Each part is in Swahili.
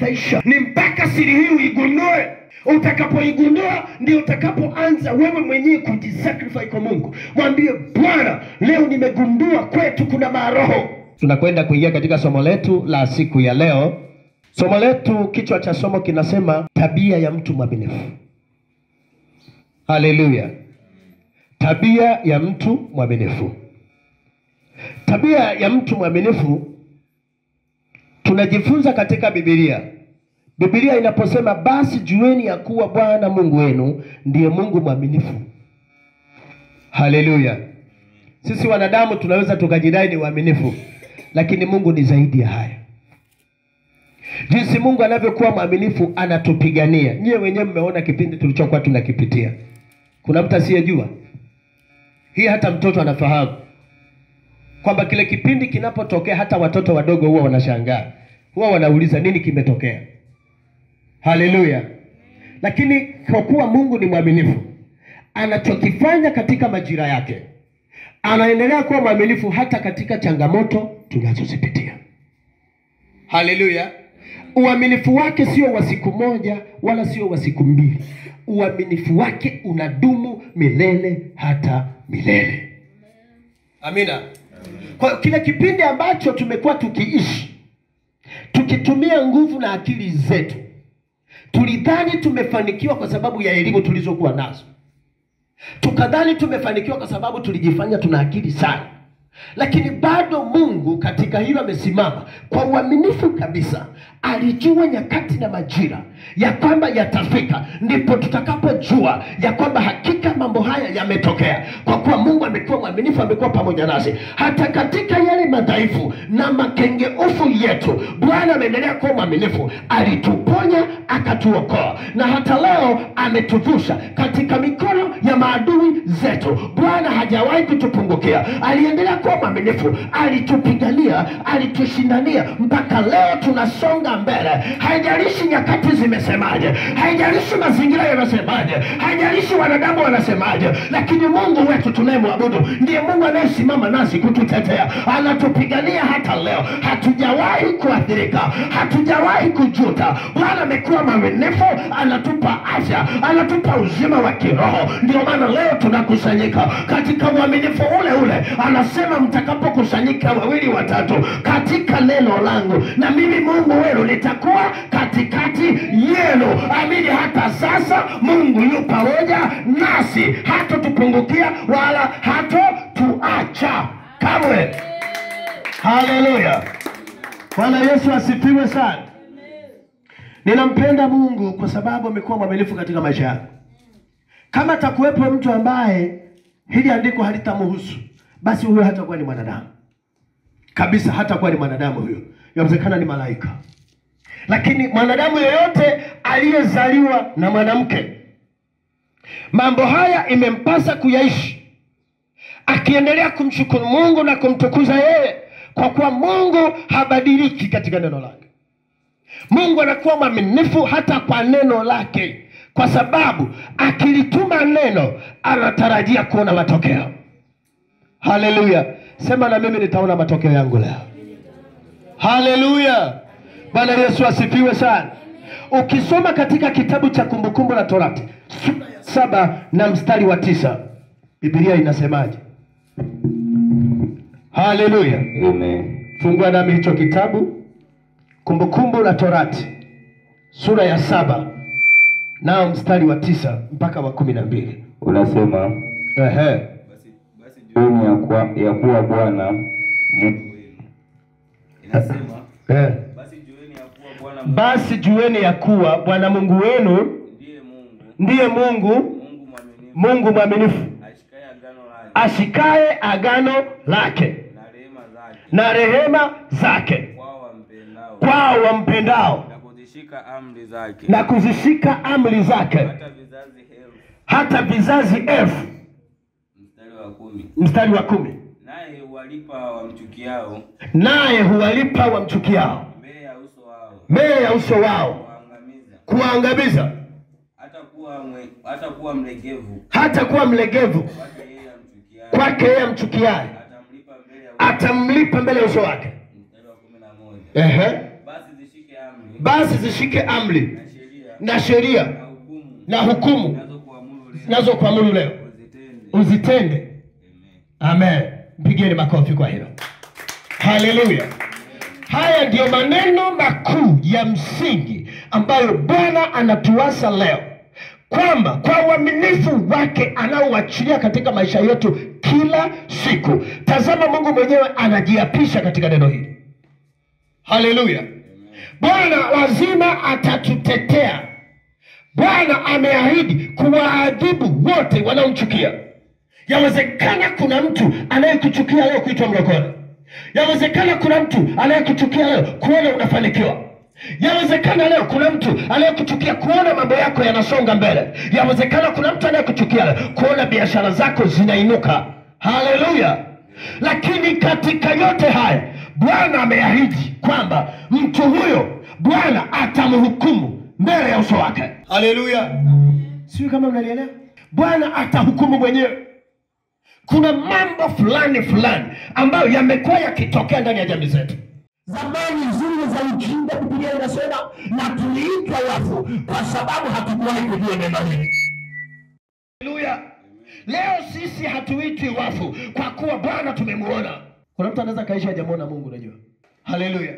itaisha. Ni mpaka siri hii uigundue. Utakapoigundua ndio utakapoanza wewe mwenyewe kujisacrifice kwa Mungu. Mwambie Bwana, leo nimegundua kwetu kuna maroho. Tunakwenda kuingia katika somo letu la siku ya leo. Somo letu, kichwa cha somo kinasema tabia ya mtu mwaminifu. Haleluya. Tabia ya mtu mwaminifu. Tabia ya mtu mwaminifu tunajifunza katika Biblia. Biblia inaposema basi jueni ya kuwa Bwana Mungu wenu ndiye Mungu mwaminifu. Haleluya. Sisi wanadamu tunaweza tukajidai ni waaminifu, lakini Mungu ni zaidi ya haya. Jinsi Mungu anavyokuwa mwaminifu, anatupigania. Nyie wenyewe mmeona kipindi tulichokuwa tunakipitia. Kuna mtu asiyejua? Hii hata mtoto anafahamu kwamba kile kipindi kinapotokea, hata watoto wadogo huwa wanashangaa. Huwa wanauliza nini kimetokea. Haleluya. Lakini kwa kuwa Mungu ni mwaminifu, anachokifanya katika majira yake, anaendelea kuwa mwaminifu hata katika changamoto tunazozipitia. Haleluya. Uaminifu wake sio wa siku moja wala sio wa siku mbili. Uaminifu wake unadumu milele hata milele. Amina. Kwa kile kipindi ambacho tumekuwa tukiishi, tukitumia nguvu na akili zetu, tulidhani tumefanikiwa kwa sababu ya elimu tulizokuwa nazo. Tukadhani tumefanikiwa kwa sababu tulijifanya tuna akili sana. Lakini bado Mungu katika hilo amesimama kwa uaminifu kabisa. Alijua nyakati na majira ya kwamba yatafika, ndipo tutakapojua ya kwamba hakika mambo haya yametokea. Kwa kuwa Mungu amekuwa mwaminifu, amekuwa pamoja nasi hata katika yale madhaifu na makengeufu yetu. Bwana ameendelea kuwa mwaminifu, alituponya, akatuokoa, na hata leo ametuvusha katika mikono ya maadui zetu. Bwana hajawahi kutupungukia, aliendelea kuwa mwaminifu, alitupigania, alitushindania, mpaka leo tunasonga mbele. Haijalishi nyakati zimesemaje, haijalishi mazingira yanasemaje, haijalishi wanadamu wanasemaje, lakini Mungu wetu tunayemwabudu ndiye Mungu anayesimama nasi kututetea. Anatupigania hata leo. Hatujawahi kuathirika, hatujawahi kujuta. Bwana amekuwa mwaminifu, anatupa afya, anatupa uzima wa kiroho. Ndio maana leo tunakusanyika katika uaminifu ule ule. Anasema mtakapokusanyika 2 au 3 katika neno langu, na mimi Mungu wenu nitakuwa katikati yenu. Amini. Hata sasa Mungu yu pamoja nasi, hatotupungukia wala hatotuacha kamwe. Haleluya. Bwana Yesu asifiwe sana. Ninampenda Mungu kwa sababu amekuwa mwaminifu katika maisha yangu. Kama atakuwepo mtu ambaye hili andiko halitamhusu, basi huyo hatakuwa ni mwanadamu kabisa. Hatakuwa ni mwanadamu huyo, inawezekana ni malaika. Lakini mwanadamu yeyote aliyezaliwa na mwanamke, mambo haya imempasa kuyaishi, akiendelea kumshukuru Mungu na kumtukuza yeye, kwa kuwa Mungu habadiliki katika neno lake. Mungu anakuwa mwaminifu hata kwa neno lake, kwa sababu akilituma neno anatarajia kuona matokeo. Haleluya. Sema na mimi nitaona matokeo yangu leo. Haleluya. Bwana Yesu asifiwe sana. Ukisoma katika kitabu cha Kumbukumbu la Torati sura ya 7 na mstari wa 9, Biblia inasemaje? Haleluya. Amen. Fungua nami hicho kitabu, Kumbukumbu la Torati sura ya 7 nao mstari wa 9 mpaka wa 12. Unasema basi jueni ya kuwa Bwana Mungu wenu. Inasema basi jueni ya kuwa Bwana Mungu wenu ndiye Mungu mwaminifu, ashikaye agano lake na rehema zake kwao wampendao, na kuzishika amri zake hata vizazi elfu. Mstari wa 10. Naye huwalipa wamchukiao mbele ya uso wao, kuangamiza. Hata kuwa mlegevu kwake yeye amchukiaye, atamlipa mbele ya uso wake. basi zishike amri na sheria na hukumu nazo kuamuru leo uzitende. Amen. Mpigeni makofi kwa hilo. Haleluya. Haya ndio maneno makuu ya msingi ambayo Bwana anatuasa leo, kwamba kwa uaminifu wake anaoachilia katika maisha yetu kila siku. Tazama, Mungu mwenyewe anajiapisha katika neno hili. Haleluya. Bwana lazima atatutetea. Bwana ameahidi kuwaadhibu wote wanaomchukia. Yawezekana kuna mtu anayekuchukia leo kuitwa mlokole. Yawezekana kuna mtu anayekuchukia leo kuona unafanikiwa. Yawezekana leo kuna mtu anayekuchukia kuona mambo yako yanasonga mbele. Yawezekana kuna mtu anayekuchukia leo kuona biashara zako zinainuka. Haleluya. Lakini katika yote haya Bwana ameahidi kwamba mtu huyo Bwana atamhukumu mbele ya uso wake. Haleluya. Sio kama mnalielewa? Bwana atahukumu mwenyewe. Kuna mambo fulani ambayo yamekuwa yakitokea ndani ya jamii zetu. Zamani zile za ujinga, Biblia inasema na tuliitwa wafu kwa sababu hatukuwahi kujua neno hili. Haleluya. Leo sisi hatuitwi wafu kwa kuwa Bwana tumemuona. Kuna mtu anaweza kaisha hajamuona Mungu, unajua. Haleluya.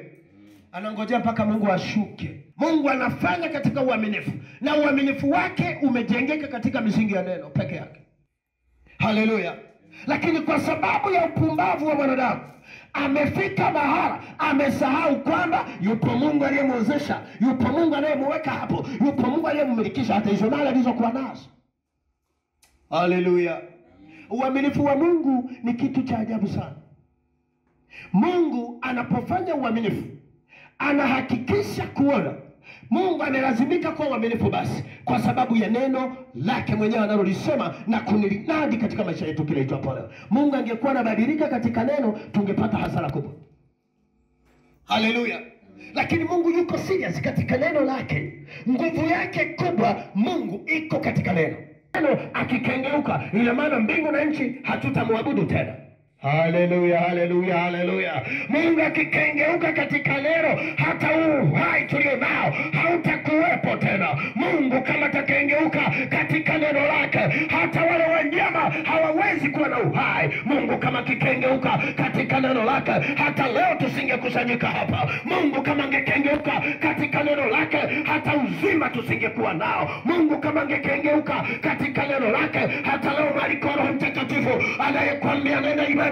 Anangojea mpaka Mungu ashuke. Mungu anafanya katika uaminifu, na uaminifu wake umejengeka katika misingi ya neno peke yake. Haleluya. Lakini kwa sababu ya upumbavu wa mwanadamu, amefika mahala amesahau kwamba yupo Mungu aliyemwezesha, yupo Mungu anayemweka hapo, yupo Mungu aliyemmilikisha hata hizo mali alizokuwa nazo. Haleluya. Uaminifu wa Mungu ni kitu cha ajabu sana. Mungu anapofanya uaminifu, anahakikisha kuona. Mungu amelazimika kuwa uaminifu basi kwa sababu ya neno lake mwenyewe analolisema na kunilinadi katika maisha yetu kile itwapo leo. Mungu angekuwa anabadilika katika neno, tungepata hasara kubwa. Haleluya. Lakini Mungu yuko serious katika neno lake. Nguvu yake kubwa Mungu iko katika neno. Neno akikengeuka, ina maana mbingu na nchi hatutamwabudu tena. Haleluya, haleluya, haleluya. Mungu akikengeuka katika neno, hata uhai tulio nao hautakuwepo tena. Mungu kama atakengeuka katika neno lake, hata wale wanyama hawawezi kuwa na uhai. Mungu kama akikengeuka katika neno lake, hata leo tusingekusanyika hapa. Mungu kama angekengeuka katika neno lake, hata uzima tusingekuwa nao. Mungu kama angekengeuka katika neno lake, hata leo maliko Roho Mtakatifu anayekwambia nenda ibadani,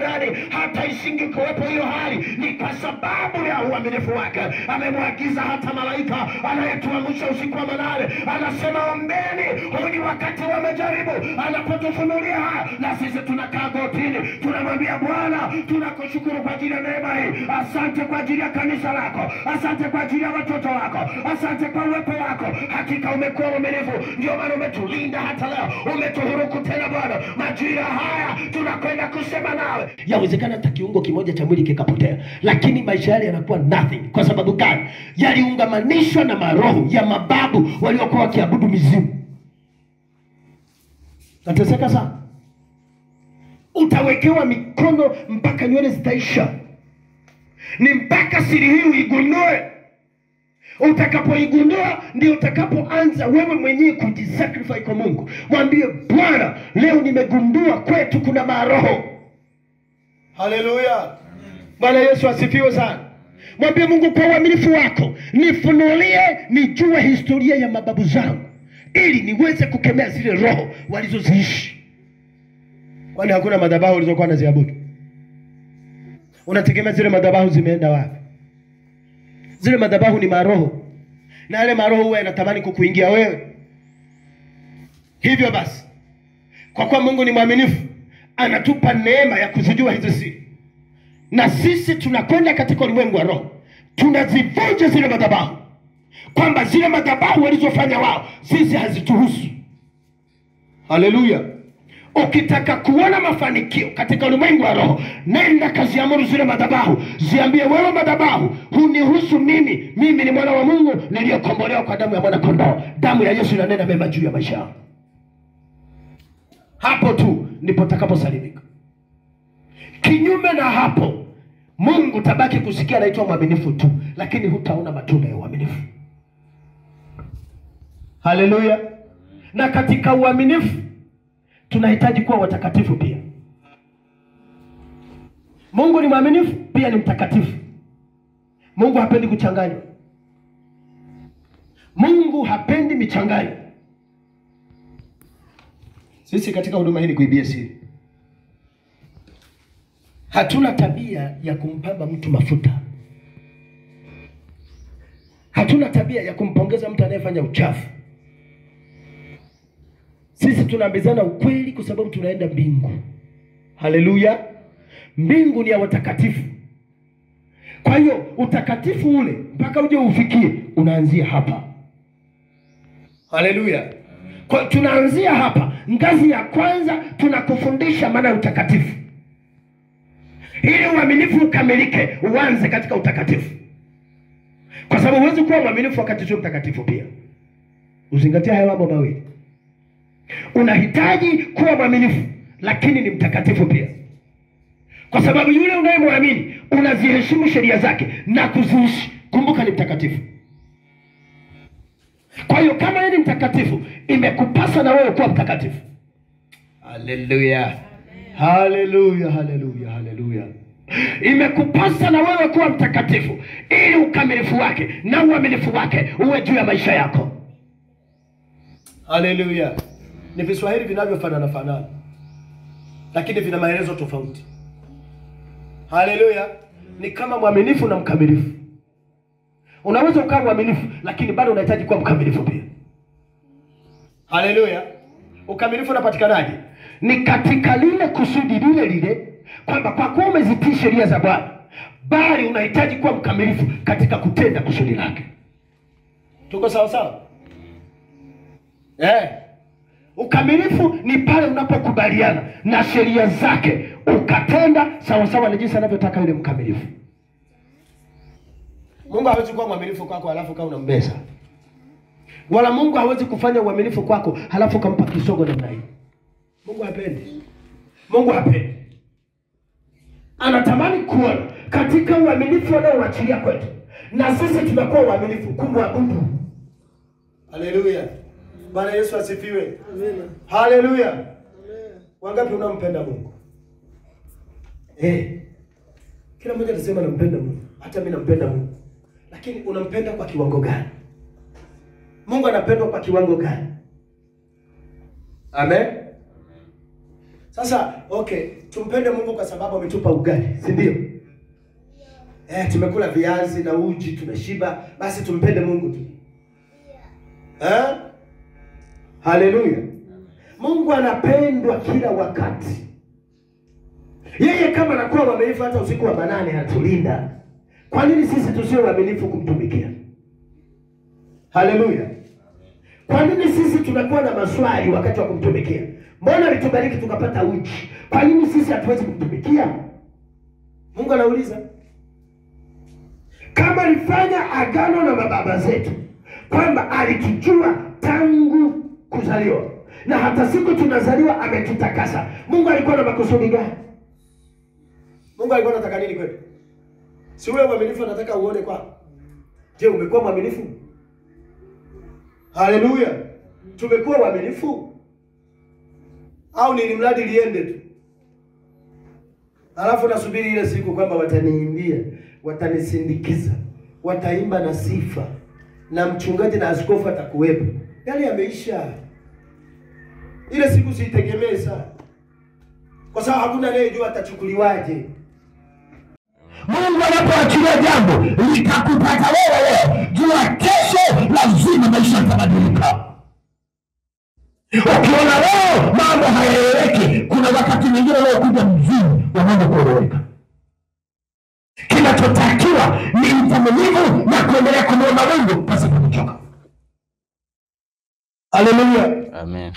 hata isingekuwepo hiyo hali. Ni kwa sababu ya uaminifu wake. Amemwagiza hata malaika anayetuamsha usiku wa manane, anasema ombeni, huu ni wakati wa majaribu. Anapotufunulia haya, na sisi tunakaa gotini, tunamwambia Bwana, tunakushukuru kwa ajili ya neema hii. Asante kwa ajili ya kanisa lako, asante kwa ajili ya watoto wako, asante kwa uwepo wako. Hakika umekuwa mwaminifu, ndio maana umetulinda hata leo, umetuhuruku tena Bwana. Majira haya tunakwenda kusema nawe. Yawezekana hata kiungo kimoja cha mwili kikapotea, lakini maisha yale yanakuwa nothing. Kwa sababu gani? Yaliungamanishwa na maroho ya mababu waliokuwa wakiabudu mizimu. Nateseka sana. Utawekewa mikono mpaka nywele zitaisha. Ni mpaka siri hii uigundue. Utakapoigundua ndio utakapoanza wewe mwenyewe kujisacrifice kwa Mungu. Mwambie Bwana, leo nimegundua kwetu kuna maroho. Haleluya. Bwana Yesu asifiwe sana. Mwambie Mungu, kwa uaminifu wako nifunulie, nijue historia ya mababu zangu, ili niweze kukemea zile roho walizoziishi. Kwani hakuna madhabahu ulizokuwa unaziabudu? Unategemea zile madhabahu zimeenda wapi? Zile madhabahu ni maroho, na yale maroho huwa yanatamani kukuingia wewe. Hivyo basi, kwa kuwa Mungu ni mwaminifu, anatupa neema ya kuzijua hizo siri. Na sisi tunakwenda katika ulimwengu wa roho, tunazivunja zile madhabahu, kwamba zile madhabahu walizofanya wao sisi hazituhusu. Haleluya. Ukitaka kuona mafanikio katika ulimwengu wa roho, nenda kaziamuru zile madhabahu. Ziambie, wewe madhabahu, hunihusu mimi. Mimi ni mwana wa Mungu niliyokombolewa kwa damu ya mwana kondoo. Damu ya Yesu inanena mema juu ya maisha yangu. Hapo tu ndipo utakaposalimika. Kinyume na hapo, Mungu tabaki kusikia anaitwa mwaminifu tu, lakini hutaona matunda ya uaminifu. Haleluya. Na katika uaminifu tunahitaji kuwa watakatifu pia. Mungu ni mwaminifu, pia ni mtakatifu. Mungu hapendi kuchanganywa. Mungu hapendi michanganyo. Sisi katika huduma hii ni kuibia siri. Hatuna tabia ya kumpamba mtu mafuta. Hatuna tabia ya kumpongeza mtu anayefanya uchafu. Sisi tunaambizana ukweli kwa sababu tunaenda mbingu. Haleluya. Mbingu ni ya watakatifu. Kwa hiyo utakatifu ule mpaka uje ufikie unaanzia hapa. Haleluya. Kwa tunaanzia hapa. Ngazi ya kwanza tunakufundisha maana ya utakatifu. Ili uaminifu ukamilike, uanze katika utakatifu. Kwa sababu huwezi kuwa mwaminifu wakati sio mtakatifu pia. Uzingatie haya mambo mawili. Unahitaji kuwa mwaminifu lakini ni mtakatifu pia. Kwa sababu yule unayemwamini unaziheshimu sheria zake na kuziishi. Kumbuka ni mtakatifu. Kwa hiyo kama yeye ni mtakatifu, imekupasa na wewe kuwa mtakatifu. Haleluya. Haleluya, haleluya, haleluya. Imekupasa na wewe kuwa mtakatifu ili ukamilifu wake na uaminifu wake uwe juu ya maisha yako. Haleluya. Ni viswahili vinavyofanana lakini vina maelezo tofauti. Haleluya. Ni kama mwaminifu na mkamilifu. Unaweza ukawa mwaminifu lakini bado unahitaji kuwa mkamilifu pia. Haleluya. Ukamilifu unapatikanaje? Ni katika lile kusudi lile kwamba kwa kuwa umezitii sheria za Bwana, bali unahitaji kuwa mkamilifu katika kutenda kusudi lake. Tuko sawa sawa? Ukamilifu ni pale unapokubaliana na sheria zake ukatenda sawa sawa na jinsi anavyotaka yule mkamilifu. Mungu hawezi kuwa mwaminifu kwako halafu kama unambeza. Wala Mungu hawezi kufanya uaminifu kwako halafu kampa kisogo namna hii. Mungu hapendi. Mungu hapendi. Anatamani kuona katika uaminifu anaoachilia kwetu na sisi tunakuwa uaminifu kumwabudu. Haleluya. Bwana Yesu asifiwe. Amen. Haleluya. Amen. Wangapi unampenda Mungu? Kila mmoja anasema nampenda Mungu. Hata mimi nampenda Mungu. Lakini unampenda kwa kiwango gani? Mungu anapendwa kwa kiwango gani? Amen. Sasa, tumpende Mungu kwa sababu ametupa ugali, si ndio? Tumekula viazi na uji, tumeshiba, basi tumpende Mungu tu. Haleluya. Mungu anapendwa kila wakati. Yeye kama anakuwa mwaminifu hata usiku wa manane anatulinda. Kwa nini sisi tusiwe waaminifu kumtumikia? Haleluya. Kwa nini sisi tunakuwa na maswali wakati wa kumtumikia? Mbona alitubariki tukapata uji? Kwa nini sisi hatuwezi kumtumikia? Mungu anauliza. Kama alifanya agano na baba zetu kwamba alitujua tangu kuzaliwa na hata siku tunazaliwa ametutakasa, Mungu alikuwa na makusudi gani? Mungu alikuwa anataka nini kwetu? Si wewe mwaminifu anataka uone kwa. Je, umekuwa mwaminifu? Haleluya. Tumekuwa waaminifu? Au ni mradi liende tu? Alafu nasubiri ile siku kwamba wataniimbia, watanisindikiza, wataimba na sifa na mchungaji na askofu atakuwepo. Yale yameisha. Ile siku siitegemee sana. Kwa sababu hakuna anayejua atachukuliwaje. Mungu anapoachilia jambo litakupata wewe leo, jua kesho lazima maisha yatabadilika. Ukiona leo mambo hayaeleweki, kuna wakati mwingine leo kuja mzuri wa mambo kueleweka. Kinachotakiwa ni mvumilivu na kuendelea kumwomba Mungu pasipo kuchoka. Haleluya. Amen.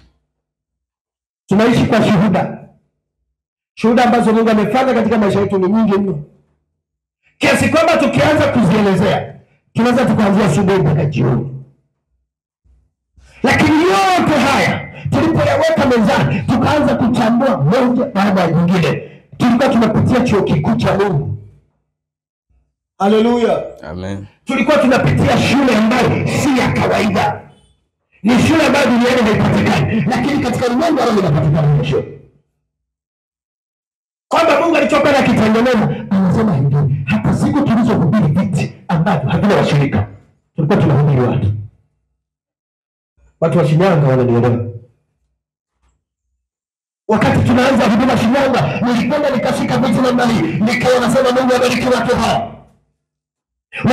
Tunaishi kwa shuhuda. Shuhuda ambazo Mungu amefanya katika maisha yetu ni nyingi mno. Kiasi kwamba tukianza kuzielezea, tunaweza tukaanzia asubuhi mpaka jioni. Lakini yote haya tulipoyaweka mezani, tukaanza kuchambua moja baada ya nyingine. Tulikuwa tunapitia chuo kikuu cha Mungu. Haleluya. Amen. Tulikuwa tunapitia shule ambayo si ya kawaida. Ni shule ambayo duniani haipatikani, lakini katika ulimwengu wa roho inapatikana hiyo shule. Kwamba Mungu alichopenda kitengeneza, anasema hivi, hata siku tulizohubiri viti ambavyo havina washirika, tulikuwa tunahubiri watu wa Shinyanga wananielewa. Wakati tunaanza huduma Shinyanga, nilikwenda nikashika viti namna hii, nikawa nasema Mungu abariki watu hawa,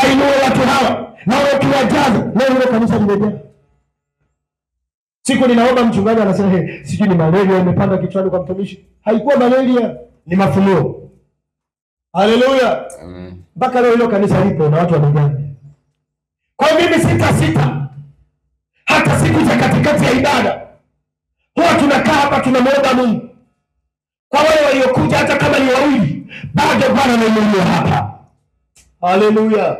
wainue watu hawa, na wakiwajaza. Leo ile kanisa limejaa. Siku ninaomba mchungaji anasema sijui ni malaria imepanda kichwani kwa mtumishi. Haikuwa malaria, ni mafunuo. Haleluya. Amen. Mpaka leo hilo kanisa lipo na watu wamejaa. Kwa mimi sita hata siku za katikati ya ibada huwa tunakaa hapa tunamwomba Mungu. Kwa wale waliokuja hata kama ni wawili, bado Bwana anainuliwa hapa. Haleluya.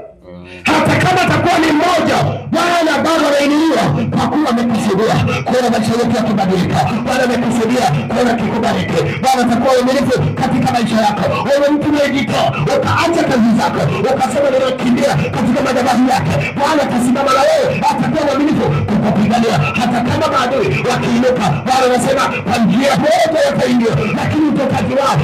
Hata kama atakuwa ni mmoja, Bwana bado anainuliwa, kwa kuwa amekusudia kuona maisha yetu yakibadilika. Bwana amekusudia kuona kikubariki. Bwana atakuwa mwaminifu katika maisha yako. Wewe mtu mwejito, ukaacha kazi zako, ukasema ninakimbia katika madhabahu yake, Bwana atasimama na wewe, atakuwa mwaminifu kukupigania. Hata kama maadui wakiinuka, Bwana anasema kwa njia moja wataingia, lakini utokaji wao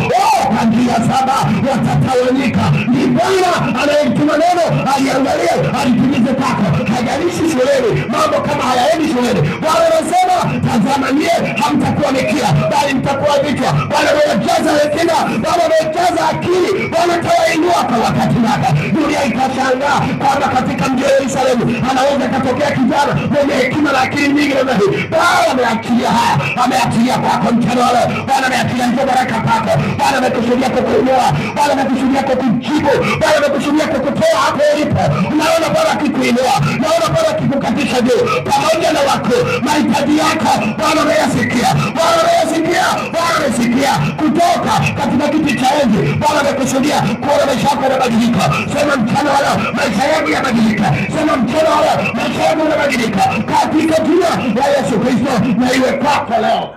kwa njia saba watatawanyika. Ni Bwana anayetuma neno, aliangalia, alitimize kwako. Hajalishi shuleni mambo kama hayaendi shuleni, Bwana anasema tazama nyie hamtakuwa mikia, bali mtakuwa vichwa. Bwana amejaza hekima, Bwana amejaza akili, Bwana atawainua kwa wakati wake. Dunia itashangaa kwamba katika mji wa Yerusalemu anaweza katokea kijana mwenye hekima na akili nyingi na hii. Bwana ameachilia haya, ameachilia kwako mchana wa leo. Bwana ameachilia hizo baraka kwako. Bwana amekusudia kukuinua, Bwana amekusudia kukujibu, Bwana amekusudia kukutoa hapo ulipo. Unaona Bwana akikuinua, naona Bwana akikukatisha juu pamoja na wako mahitaji yako. Bwana ameyasikia, Bwana ameyasikia, Bwana amesikia kutoka katika kiti cha enzi. Bwana amekusudia kuona maisha yako yanabadilika. Sema mchana wa leo maisha yangu yanabadilika. Sema mchana wa leo maisha yangu yanabadilika katika jina la Yesu Kristo, na iwe kwako leo.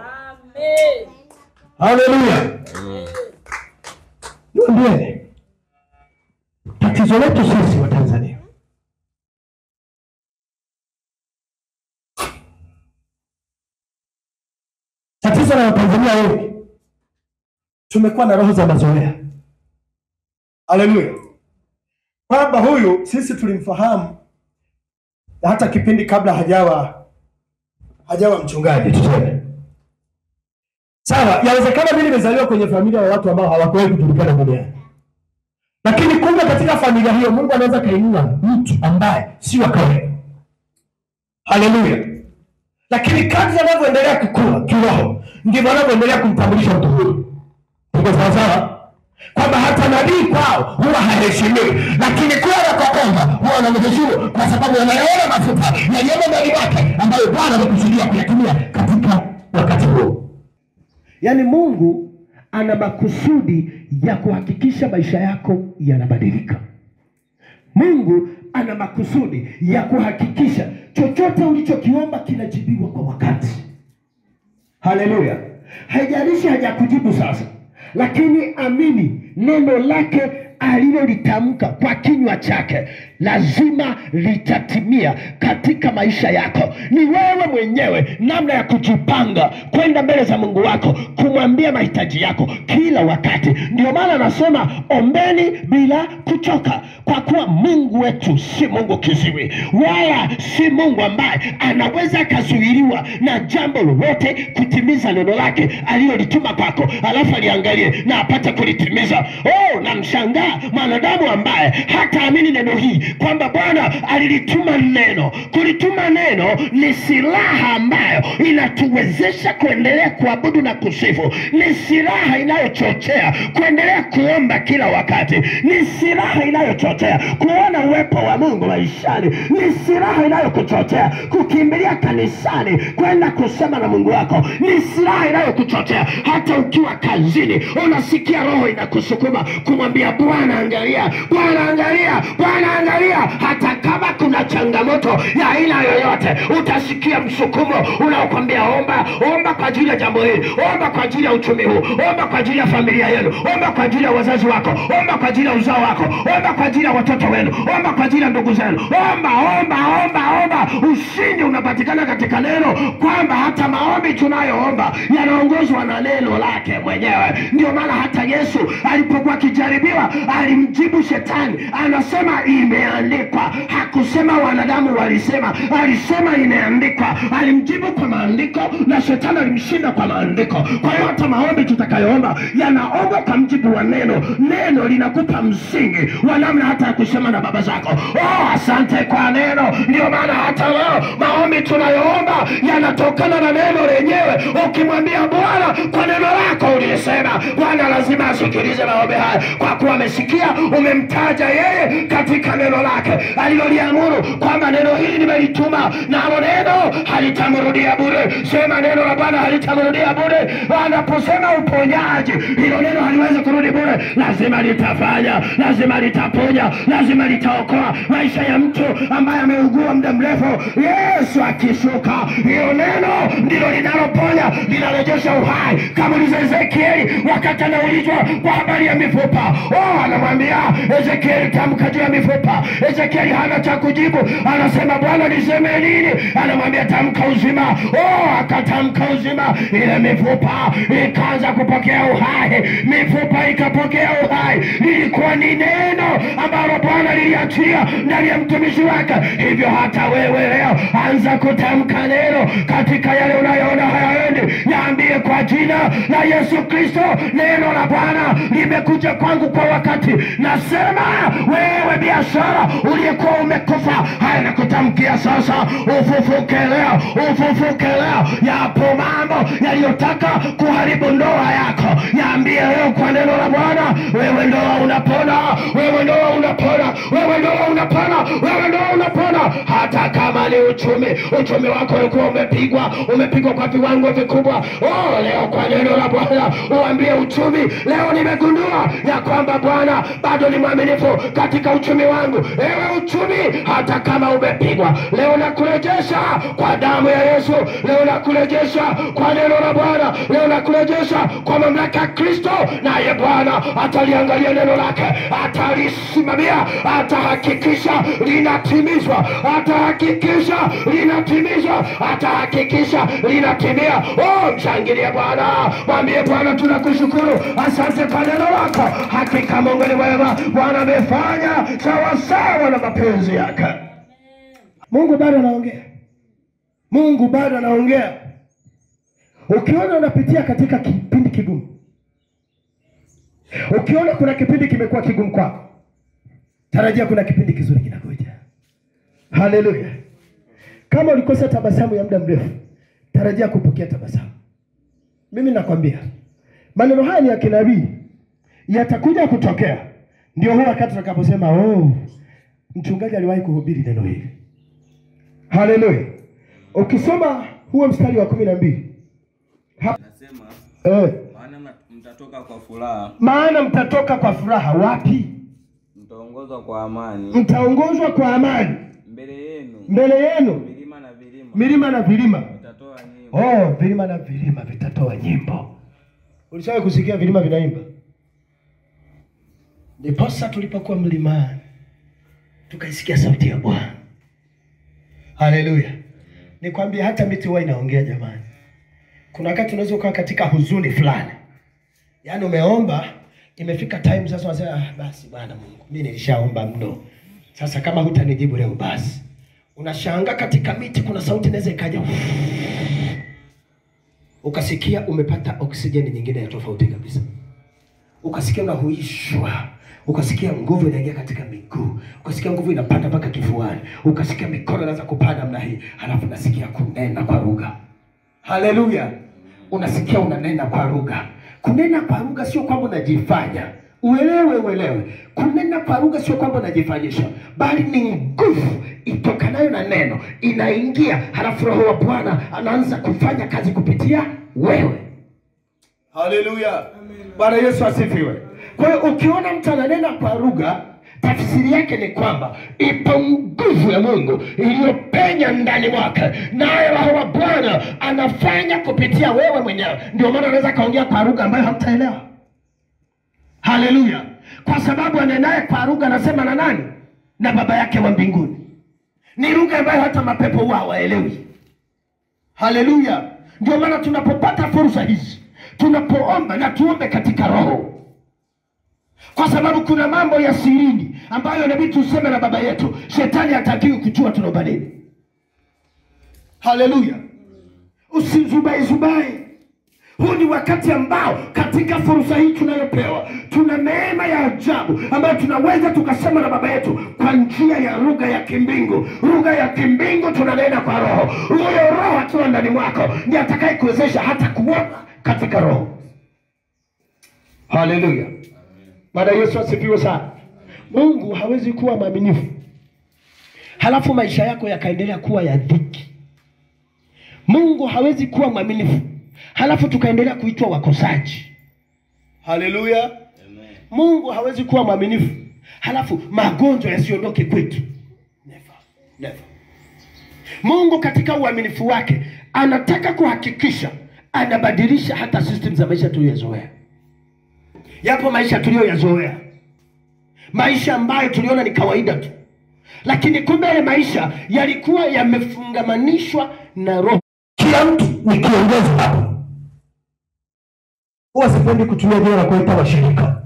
Amen. Haleluya. Niambie, tatizo letu sisi wa Tanzania, tatizo la Watanzania wengi, tumekuwa na roho za mazoea. Haleluya. Kwamba huyu sisi tulimfahamu hata kipindi kabla hajawa mchungaji tuseme. Sawa, yawezekana mimi nimezaliwa kwenye familia ya watu ambao hawakuwahi kujulikana duniani. Lakini kumbe katika familia hiyo Mungu anaweza kainua mtu ambaye si wa kawaida. Haleluya. Lakini kadri anavyoendelea kukua kiroho, ndivyo anavyoendelea kumtambulisha mtu huyu. Tuko sawa sawa? Kwamba hata nabii kwao huwa haheshimiwi, lakini kwa kwamba huwa anamheshimu kwa sababu anayaona mafuta yaliyomo ndani yake ambayo Bwana amekusudia kuyatumia katika wakati huo. Yaani Mungu ana makusudi ya kuhakikisha maisha yako yanabadilika. Mungu ana makusudi ya kuhakikisha chochote ulichokiomba kinajibiwa kwa wakati. Haleluya. Haijalishi hajakujibu sasa, lakini amini neno lake alilolitamka kwa kinywa chake lazima litatimia katika maisha yako. Ni wewe mwenyewe namna ya kujipanga kwenda mbele za Mungu wako, kumwambia mahitaji yako kila wakati. Ndio maana anasema ombeni bila kuchoka, kwa kuwa Mungu wetu si Mungu kiziwi, wala si Mungu ambaye anaweza kazuiliwa na jambo lolote kutimiza neno lake alilolituma kwako alafu aliangalie na apate kulitimiza. Na mshangaa mwanadamu ambaye hata amini neno hii kwamba Bwana alilituma neno. Kulituma neno ni silaha ambayo inatuwezesha kuendelea kuabudu na kusifu. Ni silaha inayochochea kuendelea kuomba kila wakati. Ni silaha inayochochea kuona uwepo wa Mungu maishani. Ni silaha inayokuchochea kukimbilia kanisani kwenda kusema na Mungu wako. Ni silaha inayokuchochea hata ukiwa kazini unasikia roho inakusukuma kumwambia Bwana angalia, Bwana angalia, Bwana angalia. angalia, hata kama kuna changamoto ya aina yoyote, utasikia msukumo unaokwambia omba kwa ajili ya jambo hili, omba kwa ajili ya uchumi huu, omba kwa ajili ya familia yenu, omba kwa ajili ya wazazi wako, omba kwa ajili ya uzao wako, omba kwa ajili ya watoto wenu, omba kwa ajili ya ndugu zenu. Omba. Ushindi unapatikana katika neno, kwamba hata maombi tunayoomba yanaongozwa na neno lake mwenyewe. Ndio maana hata Yesu alipokuwa akijaribiwa alimjibu shetani, anasema imeandikwa. Hakusema wanadamu walisema, alisema imeandikwa. Alimjibu kwa maandiko na shetani alimshinda kwa maandiko. Kwa hiyo hata maombi tutakayoomba yanaombwa kwa mjibu wa neno. Neno linakupa msingi wa namna hata ya kusema na baba zako. Asante kwa neno. Ndio maana hata leo maombi tunayoomba yanatokana na neno lenyewe. Ukimwambia Bwana kwa neno lako uliyesema, Bwana lazima asikilize maombi haya, kwa kuwa amesikia umemtaja yeye katika neno lake aliloliamuru, kwamba neno hili nimelituma, nalo neno halitamrudia bure. Sema, neno la Bwana halitamrudia bure. Anaposema uponyaji, hilo neno haliwezi kurudi bure. Lazima litafanya, lazima litaponya, lazima litaokoa maisha ya mtu ambaye ameugua muda mrefu. Yesu akishuka, hilo neno ndilo linaloponya, linarejesha uhai. Kama Ezekieli wakati anaulizwa kwa habari ya mifupa, anamwambia Ezekieli, tamka juu ya mifupa. Ezekieli hana cha kujibu, anasema Bwana niseme nini? Anamwambia tamka uzima. Akatamka uzima, ile mifupa ikaanza kupokea uhai. Mifupa ikapokea uhai. Lilikuwa ni neno ambalo Bwana liliachia ndani ya mtumishi wake. Hivyo hata wewe leo anza kutamka neno katika yale unayoona hayaendi. Niambie kwa jina la Yesu Kristo, neno la Bwana limekuja kwangu kwa wakati. Nasema wewe biashara uliyekuwa umekufa, haya nakutamkia sasa, ufufuke leo, ufufuke leo. Yapo mambo yaliyotaka kuharibu ndoa yako, niambie leo kwa neno la Bwana, wewe ndoa unapona, wewe ndoa unapona, wewe ndoa unapona, wewe ndoa unapona. Hata kama ni uchumi wako ulikuwa umepigwa kwa viwango vikubwa, leo kwa neno la Bwana uambie uchumi, leo nimegundua ya kwamba Bwana bado ni mwaminifu katika uchumi wangu. Ewe uchumi, hata kama umepigwa, leo nakurejesha kwa damu ya Yesu, leo nakurejesha kwa neno la Bwana, leo nakurejesha kwa mamlaka ya Kristo. Naye Bwana ataliangalia neno lake, atalisimamia, atahakikisha linatimizwa, atahakikisha linatimizwa, atahakikisha linatimia. Mshangilie Bwana, mwambie Bwana tunakushukuru, asante kwa neno lako. Hakika Mungu ni mwema, Bwana amefanya sawa sawa na mapenzi yake. Mungu bado anaongea, Mungu bado anaongea. Ukiona unapitia katika kipindi kigumu, ukiona kuna kipindi kimekuwa kigumu kwako, tarajia kuna kipindi kizuri kinakuja. Haleluya. Kama ulikosa tabasamu ya muda mrefu, tarajia kupokea tabasamu. Mimi nakwambia maneno haya ni ya kinabii, yatakuja kutokea. Ndio huwa wakati tutakaposema mchungaji aliwahi kuhubiri neno hili. Haleluya. Ukisoma huo mstari wa 12 nasema maana mtatoka kwa furaha. Maana mtatoka kwa furaha wapi? Mtaongozwa kwa amani. Mtaongozwa kwa amani. Mbele yenu milima na vilima vitatoa nyimbo. Vilima na vilima vitatoa nyimbo. Ulishawahi kusikia vilima vinaimba? Ndiposa tulipokuwa mlimani tukaisikia sauti ya Bwana. Haleluya. Nikwambia hata miti huwa inaongea jamani. Kuna wakati unaweza kuwa katika huzuni fulani, yaani umeomba, imefika time sasa unasema basi Bwana Mungu, mimi nilishaomba mno, sasa kama hutanijibu leo basi. Unashangaa katika miti kuna sauti inaweza ikaja, ukasikia umepata oksijeni nyingine ya tofauti kabisa, ukasikia unahuishwa, ukasikia nguvu inaingia katika miguu, ukasikia nguvu inapanda mpaka kifuani, ukasikia mikono inaanza kupanda namna hii, halafu unasikia kunena kwa lugha. Haleluya. Unasikia unanena kwa lugha. Kunena kwa lugha sio kwamba unajifanya. Uelewe. Kunena kwa lugha sio kwamba unajifanyisha, bali ni nguvu itokanayo na neno inaingia, halafu Roho wa Bwana anaanza kufanya kazi kupitia wewe. Haleluya. Bwana Yesu asifiwe. Kwa hiyo ukiona mtu ananena kwa lugha, Tafsiri yake ni kwamba ipo nguvu ya Mungu iliyopenya ndani mwake, naye Roho wa Bwana anafanya kupitia wewe mwenyewe. Ndio maana anaweza kaongea kwa lugha ambayo hamtaelewa. Haleluya! Kwa sababu anenaye kwa lugha anasema na nani? Na Baba yake wa mbinguni. Ni lugha ambayo hata mapepo huwa hawaelewi. Haleluya! Ndio maana tunapopata fursa hizi, tunapoomba na tuombe katika Roho, kwa sababu kuna mambo ya sirini ambayo inabidi tuseme na Baba yetu. Shetani hatakiwi kujua tunaomba nini. Haleluya! Usizubai. Huu ni wakati ambao katika fursa hii tunayopewa, tuna neema ya ajabu ambayo tunaweza tukasema na Baba yetu kwa njia ya lugha ya kimbingu. Lugha ya kimbingu tunanena kwa Roho. Huyo Roho akiwa ndani mwako ndiye atakaye kuwezesha hata kuona katika Roho. Haleluya! Bwana Yesu asifiwe sana. Mungu hawezi kuwa mwaminifu halafu maisha yako yakaendelea kuwa ya dhiki. Mungu hawezi kuwa mwaminifu halafu tukaendelea kuitwa wakosaji. Haleluya! Amen. Mungu hawezi kuwa mwaminifu halafu magonjwa yasiondoke kwetu. Never. Mungu katika uaminifu wake anataka kuhakikisha anabadilisha hata system za maisha tuliyozoea. Yapo maisha tuliyoyazoea, maisha ambayo tuliona ni kawaida tu, lakini kumbe yale maisha yalikuwa yamefungamanishwa na Roho. Kila mtu ni kiongozi hapa. Huwa sipendi kutumia jina la kuita washirika,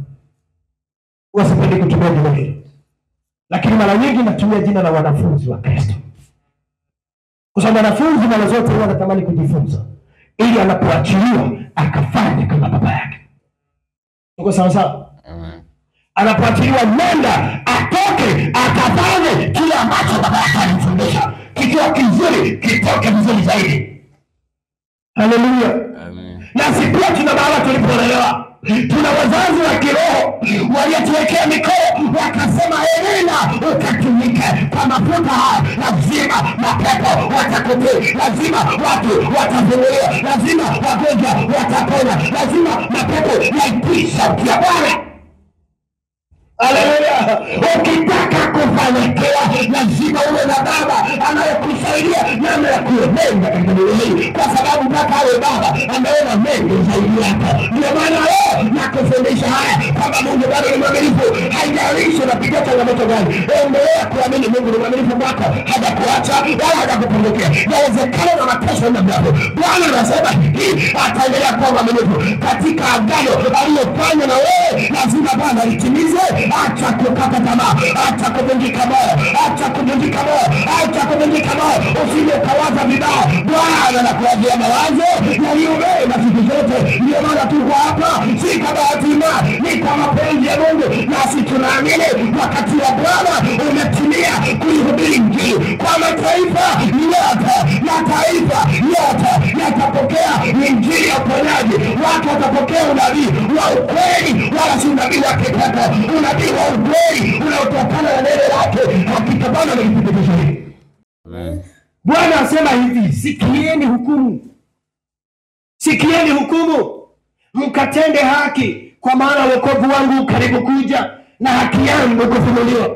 huwa sipendi kutumia jina hilo, lakini mara nyingi natumia jina la wanafunzi wa Kristo, kwa sababu wanafunzi mara zote huwa wanatamani kujifunza ili anapoachiliwa akafanye kama baba yake. Uko sawa sawa? Anapoachiliwa nenda atoke akafanye kile ambacho baba yake alimfundisha. Kikiwa kizuri kitoke vizuri zaidi. Haleluya! Amen. Nasi pia tuna baada tulipolelewa, tuna wazazi wa kiroho waliotuwekea mikono wakasema nenda ukatumike kwa mafuta haya. Lazima mapepo watakutii, lazima watu watavuliwa, lazima wagonjwa watapona, lazima mapepo yaitii sauti ya Bwana. Haleluya! Ukitaka kufanikiwa lazima uwe na baba anayekusaidia namna ya kuenenda katika dunia hii, kwa sababu mpaka awe baba ameona mengi zaidi yako. Ndio maana leo nakufundisha haya kwamba Mungu bado ni mwaminifu. Haijalishi unapitia changamoto gani, endelea kuamini Mungu ni mwaminifu kwako. Hajakuacha wala hajakupungukia. Inawezekana na mateso na mbavu, Bwana anasema hii ataendelea kuwa mwaminifu katika agano aliyofanya na wewe. Lazima Bwana alitimize. Acha kukata tamaa, acha kuvunjika moyo, acha kuvunjika moyo, acha kuvunjika moyo. Usije ukawaza vibaya. Bwana anakuwazia mawazo yaliyo mema siku zote. Ndio maana tuko hapa, si kwa bahati mbaya, ni kwa mapenzi ya Mungu. Nasi tunaamini wakati wa Bwana umetimia kuihubiri Injili kwa mataifa yote, mataifa yote yatapokea Injili ya uponyaji. Watu watapokea unabii wa ukweli, wala si unabii wa kipepo, unabii wa ukweli unaotokana na neno lake. Hakika Bwana amelithibitisha hili. Amen. Bwana asema hivi, sikieni hukumu. Sikieni hukumu, mkatende haki, kwa maana wokovu wangu karibu kuja na haki yangu kufunuliwa.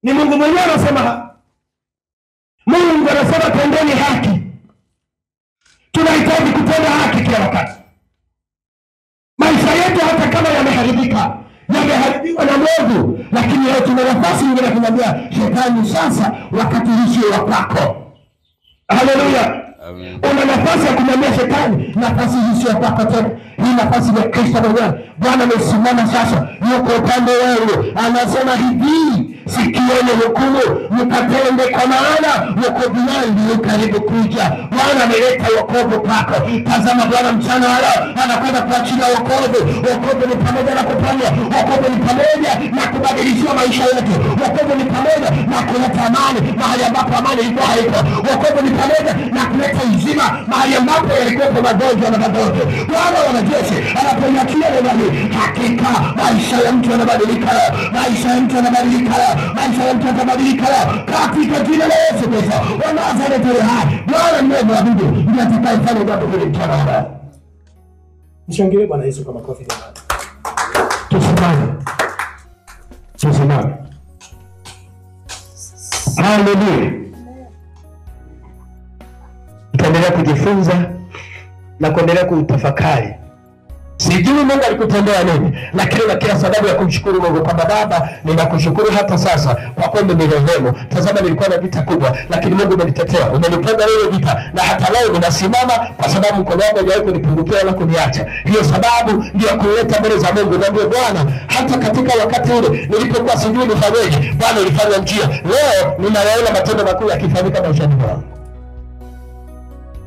Ni Mungu mwenyewe anasema. Mungu anasema tendeni haki. Tunahitaji kutenda haki kila wakati. Maisha yetu hata kama yameharibiwa na mwovu, lakini leo tuna nafasi nyingine kumwambia Shetani, sasa wakati huu wa kwako. Haleluya! Amen. Una nafasi ya kumwambia Shetani, nafasi hii sio kwako tena. Hii nafasi ya Kristo mwenyewe. Bwana amesimama sasa, yuko upande wangu. Anasema hivi, sikieni hukumu, mkatende, kwa maana wokovu wangu karibu kuja. Bwana ameleta wokovu kwako. Tazama Bwana mchana wa leo anakwenda kuachilia wokovu. Wokovu ni pamoja na kuponywa, wokovu ni pamoja na kubadilishiwa maisha yetu, wokovu ni pamoja na kuleta amani mahali ambapo amani ilikuwa haipo, wokovu ni pamoja na kuleta uzima mahali ambapo yalikuwa magonjwa na magonjwa. Bwana wanajeshi anapoiachilia neno hili, hakika maisha ya mtu yanabadilika, maisha ya mtu yanabadilika, maisha ya mtu yanabadilika katika jina la Yesu Kristo wa Nazareti aliye hai. Bwana mwabudu ndiye atakayefanya jambo hili mchana. Mshangilie Bwana Yesu kwa makofi jamani. Tusimame. Haleluya. Tutaendelea kujifunza na kuendelea kutafakari. Sijui Mungu alikutendea nini, lakini na kila sababu ya kumshukuru Mungu kwamba Baba, ninakushukuru hata sasa kwa kwamba umenirehemu. Tazama nilikuwa na vita kubwa, lakini Mungu umenitetea. Umenipenda wewe vita, na hata leo ninasimama kwa sababu mkono wako haujawahi kunipungukia wala kuniacha. Hiyo sababu ndio kuleta mbele za Mungu. Na ndio Bwana, hata katika wakati ule nilipokuwa sijui nifanyeje, Bwana ulifanya njia. Leo ninayaona matendo makuu yakifanyika maishani mwangu.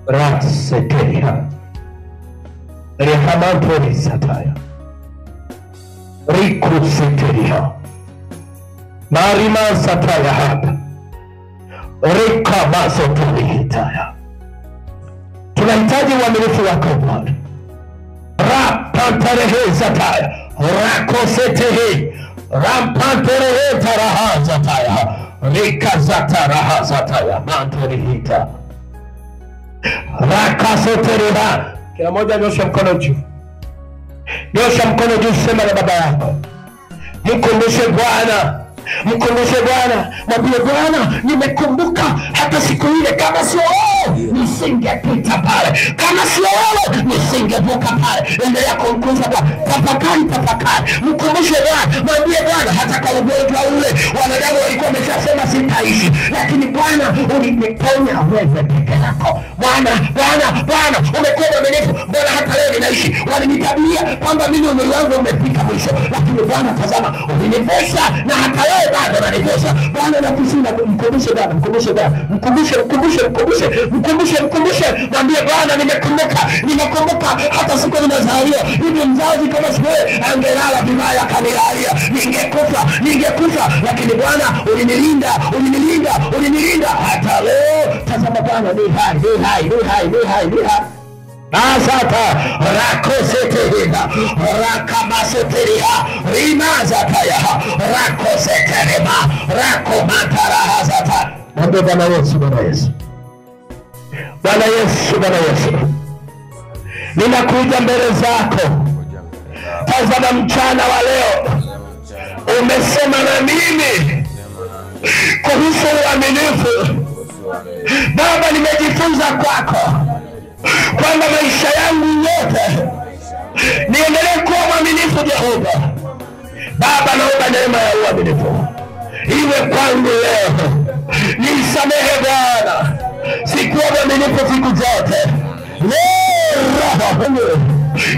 Raseteria Rehamantori sataya Rikuseteria Marima sataya hapa Rikamasotori hitaya. Tunahitaji uaminifu wako Bwana. Rapantarehe sataya Rakosetehe Rampantarehe taraha sataya Rikazataraha sataya Mantori hita Rakasoteriha. Kila moja nyosha mkono juu. Nyosha mkono juu, sema na baba yako. Mkumbushe Bwana. Mkumbushe Bwana. Mwambie Bwana, nimekumbuka hata siku ile, kama sio wewe nisingepita pale. Kama sio wewe nisingevuka pale. Endelea kumkumbusha Bwana. Tafakari. Mkumbushe Bwana. Mwambie Bwana, hata kama ugonjwa ule wanadamu walikuwa wameshasema sitaishi, lakini Bwana uliniponya wewe peke yako. Bwana, umekuwa mwaminifu. Bwana, hata leo ninaishi. Walinitabia kwamba mimi umri wangu umefika mwisho, lakini Bwana tazama, ulinivusha na hata leo bado unanivusha. Bwana nakushukuru. Mkumbushe Bwana. Mkumbushe. Mwambie Bwana, nimekumbuka hata siku nimezaliwa. Hivi mzazi kama siwe angelala vibaya kanilalia, ningekufa, lakini Bwana ulinilinda hata leo. Tazama Bwana, ni hai. Asata rakoseteha rakamaseteriha rimazataya rakoseterema rakomatarahazata. Mwambie Bwana Yesu. Ninakuja mbele zako. Tazama mchana wa leo umesema na mimi kuhusu uaminifu. Baba, nimejifunza kwako kwamba maisha yangu yote niendelee kuwa mwaminifu Jehova. Baba, naomba neema ya uaminifu iwe kwangu leo. Nisamehe Bwana, sikuwa mwaminifu siku zote.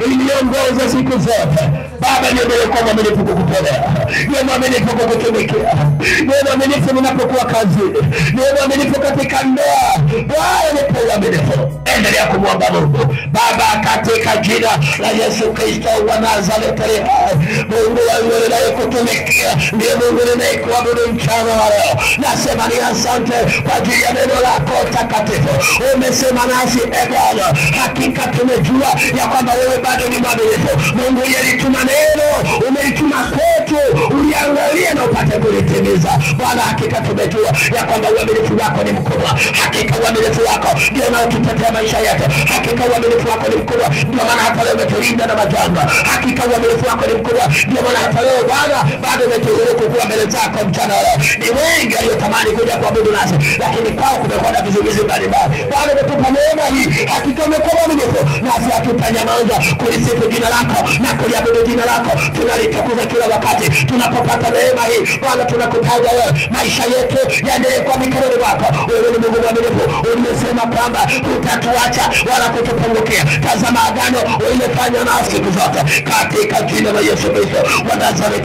Iliongoza siku zote. Baba, niendelee kuwa mwaminifu kukutolea. Niwe mwaminifu kukutumikia. Niwe mwaminifu ninapokuwa kazini. Niwe mwaminifu katika ndoa. Bwana, nipe uaminifu. Endelea kumwomba Mungu. Baba, katika jina la Yesu Kristo wa Nazareti, Mungu wangu ninayekutumikia, ndiye Mungu ninayekuabudu mchana wa leo. Nasema ni asante kwa ajili ya neno lako takatifu. Umesema nasi Bwana, hakika tumejua ya kwamba wewe bado ni mwaminifu. Mungu yalituma neno, umelituma kwetu, uliangalia na upate kulitimiza. Bwana, hakika tumejua ya kwamba uaminifu wako ni mkubwa. Hakika uaminifu wako ndio unaotutetea maisha yetu. Hakika uaminifu wako ni mkubwa, ndio maana hata leo umetulinda na majanga. Hakika uaminifu wako ni mkubwa, ndio maana hata leo Bwana bado umeturuhusu kuwa mbele zako mchana leo. Ni wengi waliotamani kuja kuabudu nasi, lakini kwao kumekuwa na vizuizi mbalimbali. Bwana, umetupa neema hii. Hakika umekuwa mwaminifu, nasi hatutanyamaza kulisifu jina lako na kuliabudu jina lako. Tunalitukuza kila wakati tunapopata neema hii. Bwana, tunakutaja wewe. Maisha yetu yaendelee kwa mikononi mwako. Wewe ni Mungu mwaminifu. Umesema kwamba hutatuacha wala kutupungukia. Tazama agano ulilofanya nasi siku zote, katika jina la Yesu Kristo wa Nazareti.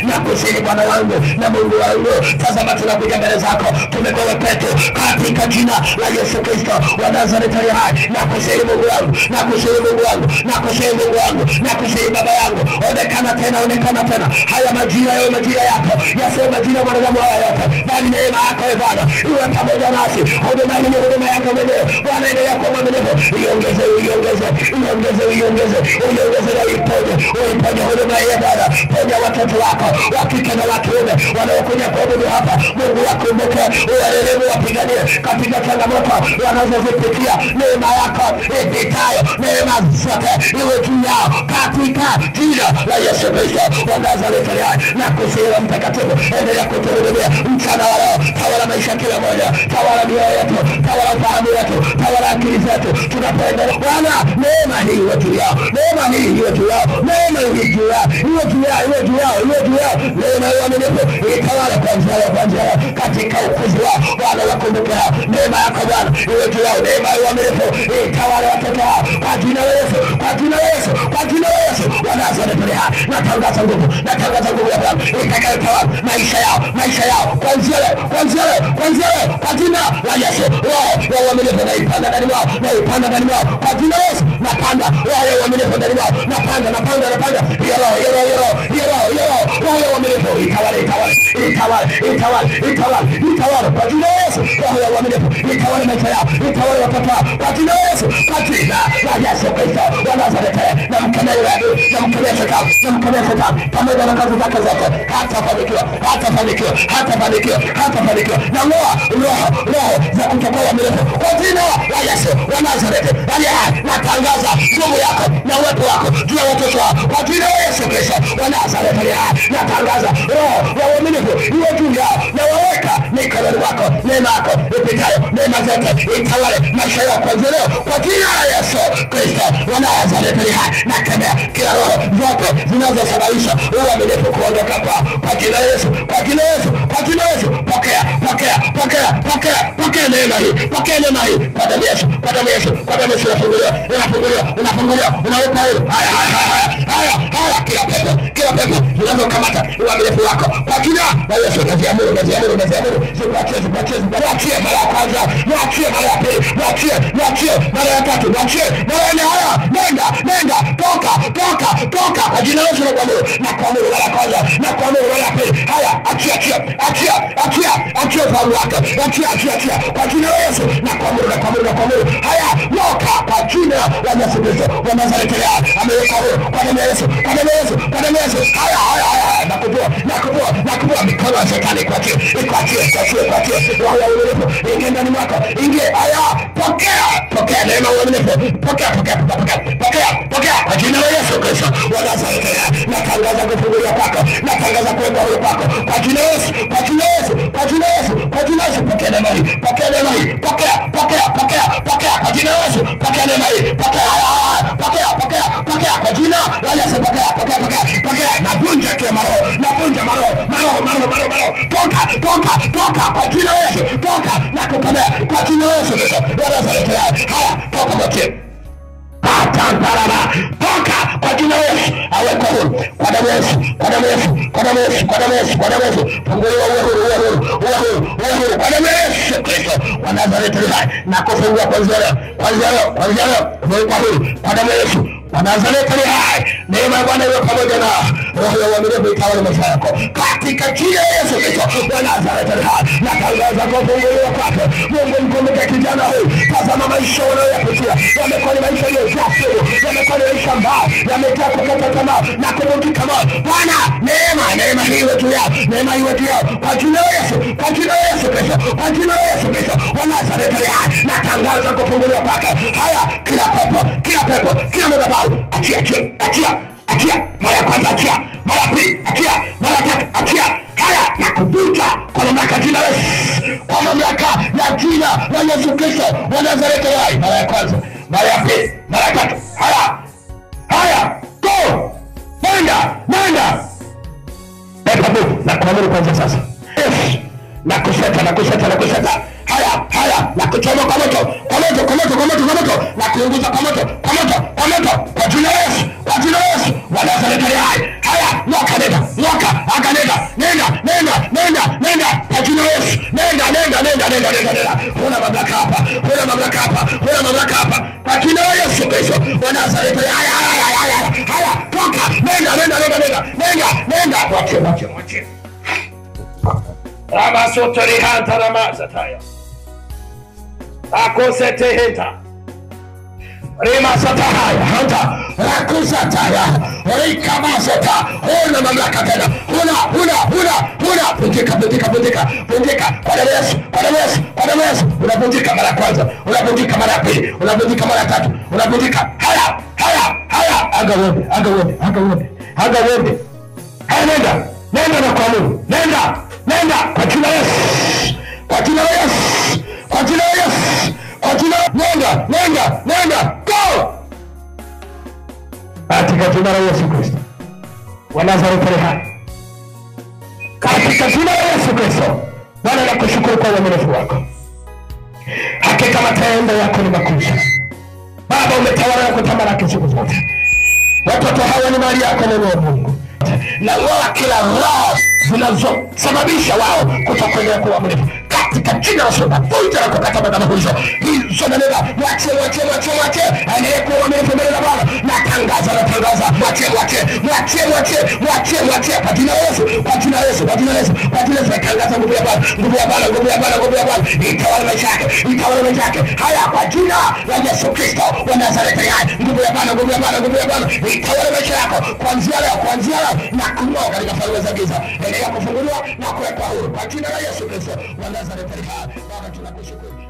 Na kusini Bwana wangu na Mungu wangu, tazama tunakuja mbele zako, tumegowe petu katika jina la Yesu Kristo wa Nazareti. Na kusini Mungu wangu, na kusini Mungu wangu, na kusini Mungu wangu, na kusini Baba yangu. Onekana tena. Haya majira yao majira yako, yasema majira ya mwanadamu haya yote. Bali neema yako Bwana iwe pamoja nasi. Huduma hii ni huduma yako mwenyewe. Bwana, endelea kuwa mwaminifu. Iongeze na uiponye huduma hii Bwana. Ponya watoto wako wa kike na wa kiume wanaokuja kuabudu hapa. Mungu, wakumbuke, uwalelemu, wapiganie katika changamoto wanazozipitia. Neema yako ipitayo neema zote iwe juu yao katika jina la Yesu Kristo wa Nazareti. Na kusema mtakatifu, endelea ya kutuhudumia mchana wa leo. Tawala maisha kila moja, tawala mioyo yetu, tawala fahamu yetu, tawala akili zetu. Tunapoendelea Bwana, neema hii iwe juu yao, neema hii iwe juu yao, neema iwe juu yao, iwe juu yao, iwe juu yao, iwe juu yao. Neema ya uaminifu itawale kuanzia leo, kuanzia leo katika ukuzi wao. Bwana wakumbuke hao, neema yako Bwana iwe juu yao, neema ya uaminifu itawale watoto hao kwa jina la Yesu, kwa jina la Yesu, kwa jina la Yesu. Wanazidi pale, natangaza nguvu, natangaza nguvu ya Bwana itakayotawala maisha yao, maisha yao kuanzia leo, kuanzia leo, kuanzia leo kwa jina la Yesu. Roho ya uaminifu naipanda ndani mwao, naipanda ndani mwao kwa jina la Yesu. Napanda roho ya uaminifu ndani mwao, napanda hiyo roho, hiyo roho, hiyo roho, hiyo roho ya uaminifu itawale, itawale, itawale, itawale, itawale, itawale kwa jina la Yesu. Roho ya uaminifu itawale maisha yao, itawale watoto wao kwa jina la Yesu, kwa jina la Yesu Kristo wa Nazareti. Na mkemea yule adui, na mkemea shetani, na mkemea shetani pamoja na kazi zake zote. Hatafanikiwa, hatafanikiwa, hatafanikiwa, hatafanikiwa. Na roho za kutoka uaminifu kwa jina la Yesu wa Nazareti. Natangaza nguvu yako na uwepo wako juu ya watoto wao kwa jina la Yesu Kristo wa Nazareti. Natangaza roho ya uaminifu iwe juu yao, na waweka mikononi mwako neema yako ipitayo neema zote itawale maisha yao kuanzia leo kwa jina la Yesu Kristo wa Nazareti. Nakemea kila roho zote zinazosababisha uaminifu kuondoka kwa jina la Yesu, kwa jina la Yesu, kwa jina la Yesu. Pokea neema hii, pokea neema hii kwa damu ya Yesu, kwa damu ya Yesu, kwa damu ya Yesu. Unafunguliwa, unaweka hilo. Haya, kila pepo zinazokamata uaminifu wako kwa jina la Yesu. Naziamuru ziachie mara ya kwanza, niachie mara ya pili, niachie mara ya tatu, niachie mara ya nne. Haya, nenda, toka kwa jina la Yesu. Na kuamuru mara ya kwanza, na kuamuru mara ya pili. Haya, achia fahamu yako, achia kwa jina la Yesu. Na kuamuru. Haya, loka kwa jina la Yesu Kristo wa Nazareti. Ameweka huru kwa damu ya Yesu, kwa damu ya Yesu, kwa damu ya Yesu. Haya, nakupoa mikono ya shetani, ikuachie. Roho ya uaminifu ingie ndani mwako, ingie. Haya, pokea neema ya uaminifu, pokea kwa jina la Yesu Kristo wa Nazareti. Natangaza kufunguliwa kwako, natangaza kuwekwa huru kwako kwa jina la Yesu, kwa jina la Yesu, kwa jina la Yesu, kwa jina la Yesu. Pokea neema hii, pokea neema hii, pokea kwa jina la Yesu. Pokea neema hii, pokea kwa jina la Yesu. Pokea. Navunja kila maroho, toka kwa jina la Yesu, toka na kukemea kwa jina la Yesu Kristo wa Nazareti. Haya, toka mote. Toka kwa jina la Yesu. Aweka huru kwa damu ya Yesu, kwa damu ya Yesu, kwa damu ya Yesu, kwa damu ya Yesu, kwa damu ya Yesu. Funguliwa, uwe huru kwa damu ya Yesu Kristo wa Nazareti. Na kufungua kuanzia leo, umewekwa huru kwa damu ya Yesu wa Nazareti. Neema ya Bwana iwe pamoja na roho ya uaminifu itawale maisha yako katika jina la Yesu Kristo wa Nazareti. Natangaza kufunguliwa kwake. Mungu mkumbuke kijana huyu. Tazama maisha wanayoyapitia yamekuwa ni maisha yaliyojaa sumu, yamekuwa ni maisha mbaya, yamejaa kukata tamaa na kuvunjika moyo. Bwana, neema hii iwe juu yao, neema iwe juu yao kwa jina la Yesu, kwa jina la Yesu Kristo, kwa jina la Yesu Kristo wa Nazareti. Natangaza kufunguliwa kwake. Haya, kila pepo, kila madhabahu, achia mara ya kwanza, achia mara ya pili, achia mara ya tatu, achia. Haya, na kuvuta kwa mamlaka jina la Yesu, kwa mamlaka ya jina la Yesu Kristo wa Nazareti. Mara ya kwanza, mara ya pili, mara ya tatu. Haya, go, nenda. Pepo Mungu, na kuamuru kwanza sasa. Yes, na kuseta. Haya, na kuchoma kwa moto, na kuunguza kwa moto, kwa jina la Yesu, kwa jina la Yesu wa Nazareti. Haya, nenda, kwa jina la Yesu. Nenda. Huna mamlaka hapa, kwa jina la Yesu Kristo wa Nazareti. Haya, toka, nenda, wache. Rabasotori hanta ramasataya. Akosete henta. Rima satahaya hanta. Rakusataya. Rika masata. Huna mamlaka tena. Huna. Pundika. Kwa damu ya Yesu. Unapundika mara ya kwanza. Unapundika mara ya pili. Unapundika mara ya tatu. Unapundika. Haya. Aga uende. Haya, nenda na kuamuru. Nenda. nenda kwa jina la Yesu, kwa jina la Yesu, kwa jina la Yesu, kwa jina la nenda go katika jina la Yesu Kristo wa Nazareti aliye hai. Katika jina la Yesu Kristo, Bwana nakushukuru kwa uaminifu wako. Hakika matendo yako ni makuu. Baba, umetawala na kutamalaki siku zote. Watoto hawa ni mali yako, neno la Mungu. Na ng'oa kila roho zinazosababisha wao kutokuendelea kuwa waaminifu. Katika jina la Yesu, vunja na kukata madhabahu hizo. Hizo nenda, mwache. Aendelee kuwa waaminifu mbele za Bwana. Natangaza. Mwache. Kwa jina la Yesu, kwa jina la Yesu. Natangaza nguvu ya Bwana. Itawala maisha yake. Haya, kwa jina la Yesu Kristo wa Nazareti hai. Nguvu ya Bwana. Itawala maisha yako. Kuanzia leo na kung'oa katika falme za giza. Endelea kufunguliwa na kuwekwa huru. Kwa jina la Yesu Kristo wa Nazareti hai. Baba, tunakushukuru.